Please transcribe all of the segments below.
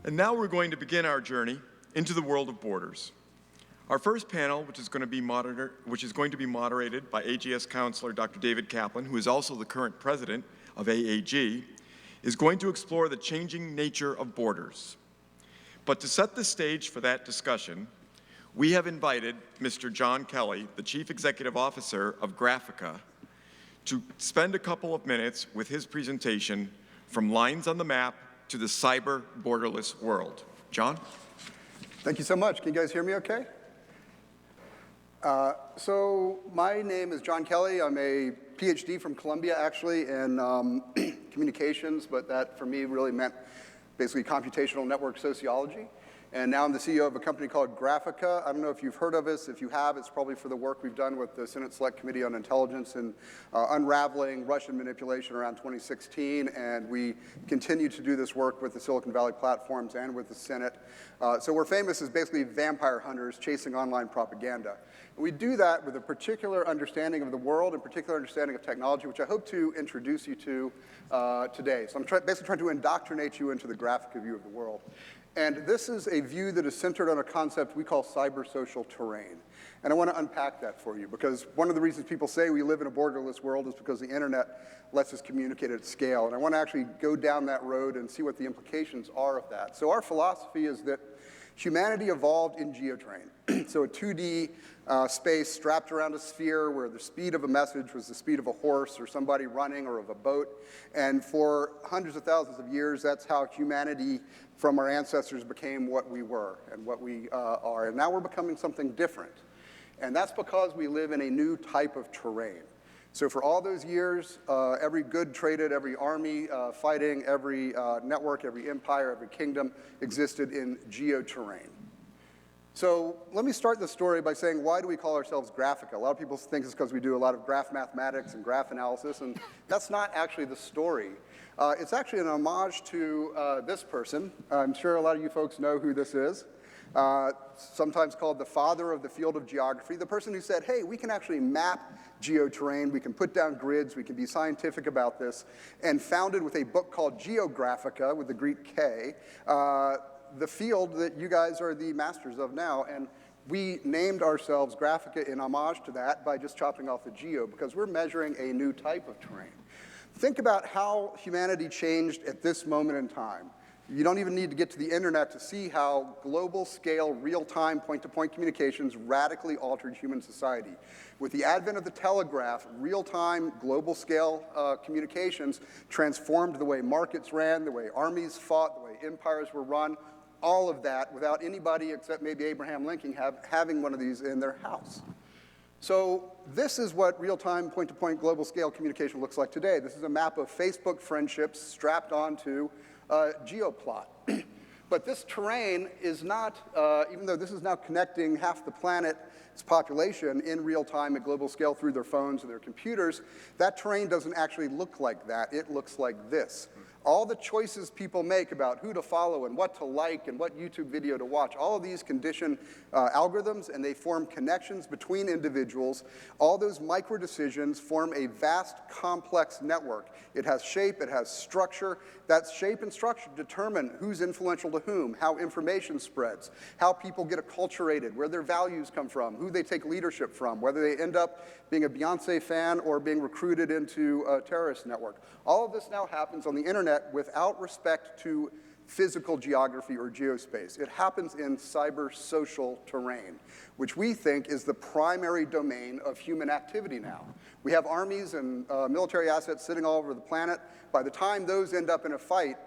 And now we're going to begin our journey into the world of borders. Our first panel, which is going to be moderated by AGS counselor Dr. David Kaplan, who is also the current president of AAG, is going to explore the changing nature of borders. But to set the stage for that discussion, we have invited Mr. John Kelly, the Chief Executive Officer of Graphika, to spend a couple of minutes with his presentation, From Lines on the Map to the Cyber Borderless World. John? Thank you so much. Can you guys hear me okay? So my name is John Kelly. I'm a PhD from Columbia, actually, in communications, but that for me really meant basically computational network sociology. And now I'm the CEO of a company called Graphika. I don't know if you've heard of us. If you have, it's probably for the work we've done with the Senate Select Committee on Intelligence and unraveling Russian manipulation around 2016. And we continue to do this work with the Silicon Valley platforms and with the Senate. So we're famous as basically vampire hunters chasing online propaganda. And we do that with a particular understanding of the world and particular understanding of technology, which I hope to introduce you to today. So I'm basically trying to indoctrinate you into the Graphika view of the world. And this is a view that is centered on a concept we call cybersocial terrain. And I want to unpack that for you, because one of the reasons people say we live in a borderless world is because the internet lets us communicate at scale. And I want to actually go down that road and see what the implications are of that. So our philosophy is that humanity evolved in geoterrain. So a 2D space strapped around a sphere where the speed of a message was the speed of a horse or somebody running or of a boat. And for hundreds of thousands of years, that's how humanity from our ancestors became what we were and what we are. And now we're becoming something different. And that's because we live in a new type of terrain. So for all those years, every good traded, every army fighting, every network, every empire, every kingdom existed in geoterrain. So let me start the story by saying, why do we call ourselves Graphika? A lot of people think it's because we do a lot of graph mathematics and graph analysis, and that's not actually the story. It's actually an homage to this person. I'm sure a lot of you folks know who this is. Sometimes called the father of the field of geography, the person who said, hey, we can actually map geoterrain, we can put down grids, we can be scientific about this, and founded with a book called Geographica, with the Greek K, the field that you guys are the masters of now. And we named ourselves Graphika in homage to that by just chopping off the geo, because we're measuring a new type of terrain. Think about how humanity changed at this moment in time. You don't even need to get to the internet to see how global scale, real-time, point-to-point communications radically altered human society. With the advent of the telegraph, real-time, global scale communications transformed the way markets ran, the way armies fought, the way empires were run, all of that without anybody except maybe Abraham Lincoln having one of these in their house. So this is what real-time, point-to-point, global scale communication looks like today. This is a map of Facebook friendships strapped onto geoplot. But this terrain is not, even though this is now connecting half the planet's population in real time at global scale through their phones and their computers, that terrain doesn't actually look like that. It looks like this. All the choices people make about who to follow and what to like and what YouTube video to watch, all of these condition algorithms, and they form connections between individuals. All those micro decisions form a vast, complex network. It has shape, it has structure. That shape and structure determine who's influential to whom, how information spreads, how people get acculturated, where their values come from, who they take leadership from, whether they end up being a Beyonce fan or being recruited into a terrorist network. All of this now happens on the internet without respect to physical geography or geospace. It happens in cyber-social terrain, which we think is the primary domain of human activity now. We have armies and military assets sitting all over the planet. By the time those end up in a fight,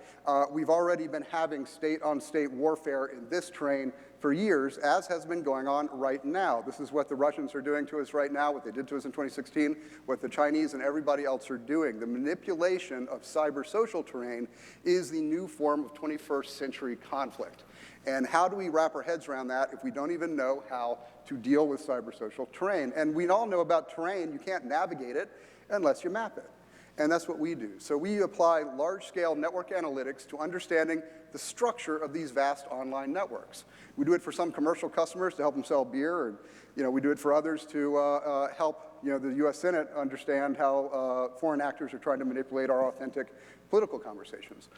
we've already been having state-on-state warfare in this terrain for years, as has been going on right now. This is what the Russians are doing to us right now, what they did to us in 2016, what the Chinese and everybody else are doing. The manipulation of cyber-social terrain is the new form of 21st century conflict. And how do we wrap our heads around that if we don't even know how to deal with cyber-social terrain? And we all know about terrain. You can't navigate it unless you map it. And that's what we do. So we apply large-scale network analytics to understanding the structure of these vast online networks. We do it for some commercial customers to help them sell beer, and we do it for others to help the U.S. Senate understand how foreign actors are trying to manipulate our authentic political conversations.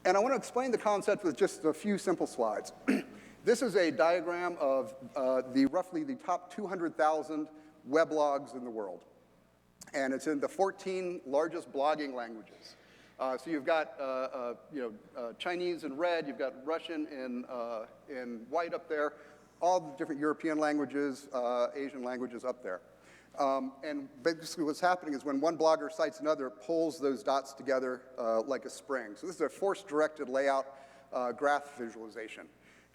And I want to explain the concept with just a few simple slides. This is a diagram of roughly the top 200,000 weblogs in the world. And it's in the 14 largest blogging languages. So you've got Chinese in red, you've got Russian in white up there, all the different European languages, Asian languages up there. And basically what's happening is when one blogger cites another, it pulls those dots together like a spring. So this is a force-directed layout graph visualization.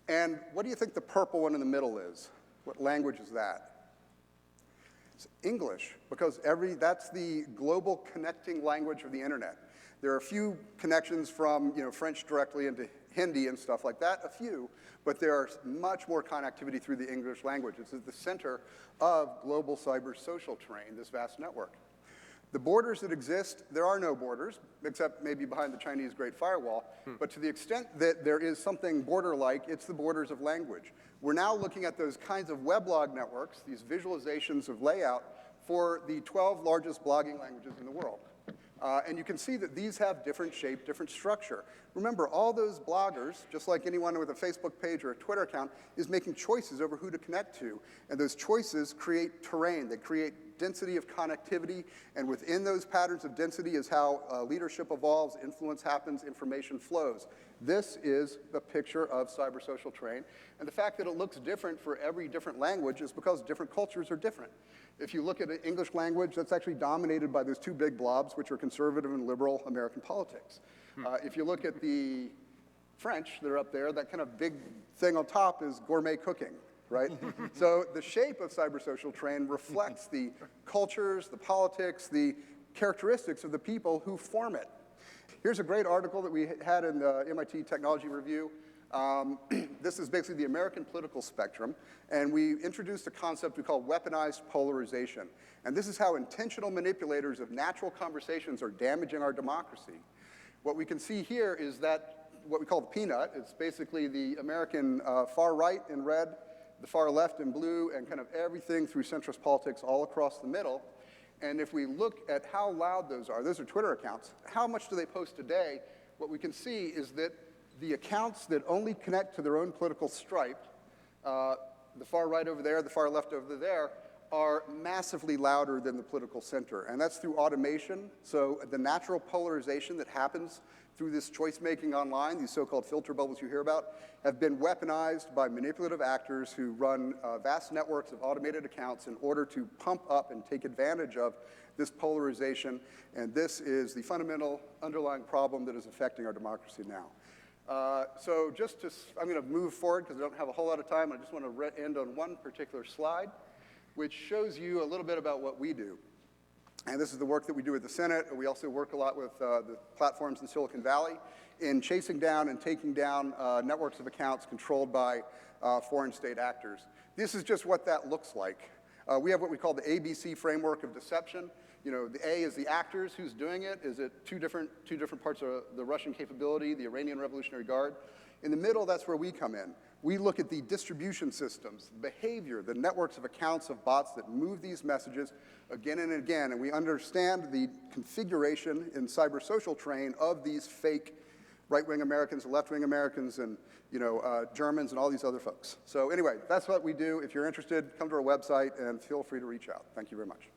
And what do you think the purple one in the middle is? What language is that? It's English, because that's the global connecting language of the internet. There are a few connections from French directly into Hindi and stuff like that, a few, but there are much more connectivity through the English language. It's at the center of global cyber social terrain, this vast network. The borders that exist, there are no borders, except maybe behind the Chinese Great Firewall, but to the extent that there is something border-like, it's the borders of language. We're now looking at those kinds of weblog networks, these visualizations of layout, for the 12 largest blogging languages in the world. And you can see that these have different shape, different structure. Remember, all those bloggers, just like anyone with a Facebook page or a Twitter account, is making choices over who to connect to. And those choices create terrain. They create density of connectivity. And within those patterns of density is how leadership evolves, influence happens, information flows. This is the picture of cyber social terrain. And the fact that it looks different for every different language is because different cultures are different. If you look at an English language, that's actually dominated by those two big blobs, which are conservative and liberal American politics. If you look at the French that are up there, that kind of big thing on top is gourmet cooking, right? So the shape of cybersocial terrain reflects the cultures, the politics, the characteristics of the people who form it. Here's a great article that we had in the MIT Technology Review. This is basically the American political spectrum, and we introduced a concept we call weaponized polarization. And this is how intentional manipulators of natural conversations are damaging our democracy. What we can see here is that what we call the peanut, it's basically the American far right in red, the far left in blue, and kind of everything through centrist politics all across the middle. And if we look at how loud those are Twitter accounts, how much do they post a day? What we can see is that the accounts that only connect to their own political stripe, the far right over there, the far left over there, are massively louder than the political center. And that's through automation. So the natural polarization that happens through this choice-making online, these so-called filter bubbles you hear about, have been weaponized by manipulative actors who run vast networks of automated accounts in order to pump up and take advantage of this polarization. And this is the fundamental underlying problem that is affecting our democracy now. So I'm going to move forward because I don't have a whole lot of time. I just want to end on one particular slide, which shows you a little bit about what we do. And this is the work that we do at the Senate. We also work a lot with the platforms in Silicon Valley in chasing down and taking down networks of accounts controlled by foreign state actors. This is just what that looks like. We have what we call the ABC framework of deception. The A is the actors, who's doing it. Is it two different parts of the Russian capability, the Iranian Revolutionary Guard? In the middle, that's where we come in. We look at the distribution systems, the behavior, the networks of accounts of bots that move these messages again and again, and we understand the configuration in cyber social terrain of these fake right-wing Americans, left-wing Americans, and Germans and all these other folks. So anyway, that's what we do. If you're interested, come to our website and feel free to reach out. Thank you very much.